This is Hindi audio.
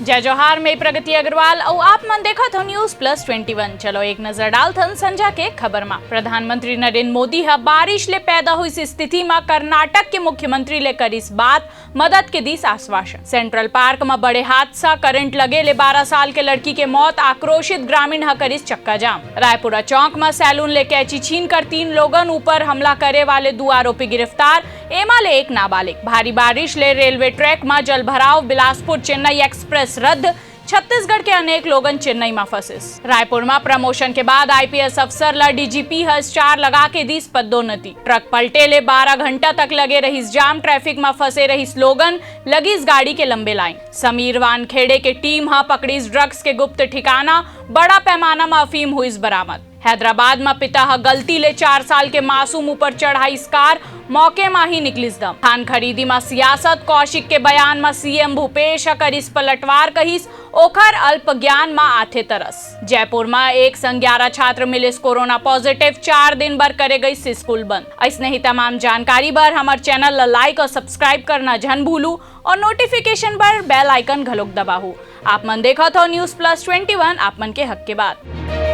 जय जोहार में प्रगति अग्रवाल और आप मन देखा था News+21। चलो एक नजर डालथन संजा के खबर में। प्रधानमंत्री नरेंद्र मोदी है बारिश ले पैदा हुई स्थिति में कर्नाटक के मुख्यमंत्री ले करिस बात, मदद के दिस आश्वासन। सेंट्रल पार्क में बड़े हादसा, करंट लगे ले 12 साल के लड़की के मौत, आक्रोशित ग्रामीण है करिस चक्का जाम। रायपुरा चौक में सैलून ले कैची छीन कर 3 लोगन ऊपर हमला करे वाले 2 आरोपी गिरफ्तार, एमा ले 1 नाबालिग। भारी बारिश ले रेलवे ट्रैक में जल भराव, बिलासपुर चेन्नई एक्सप्रेस रद्द, छत्तीसगढ़ के अनेक लोगन चेन्नई में फंसिस। रायपुर में प्रमोशन के बाद आईपीएस अफसर ला डीजीपी स्टार लगा के दिस पदोन्नति। ट्रक पलटे ले 12 घंटा तक लगे रहीस जाम, ट्रैफिक में फंसे रहीस लोगन, लगी गाड़ी के लंबे लाइन। समीर वानखेड़े के टीम पकड़ीस ड्रग्स के गुप्त ठिकाना, बड़ा पैमाना में अफीम हुई बरामद। हैदराबाद में पिता गलती ले 4 साल के मासूम ऊपर चढ़ाई कार, मौके में ही निकलिस दम। धान खरीदी में सियासत, कौशिक के बयान में सीएम भूपेश करिस पलटवार, कहिस ओखर अल्प ज्ञान में आथे तरस। जयपुर में 1 संग 11 छात्र मिलिस कोरोना पॉजिटिव, 4 दिन भर करे गई स्कूल बंद। ऐसने ही तमाम जानकारी पर हमारे चैनल लाइक और सब्सक्राइब करना जन भूलू और नोटिफिकेशन पर बेल आइकन घलोक दबाहू। आप मन देखा था News+21, आप मन के हक के बात।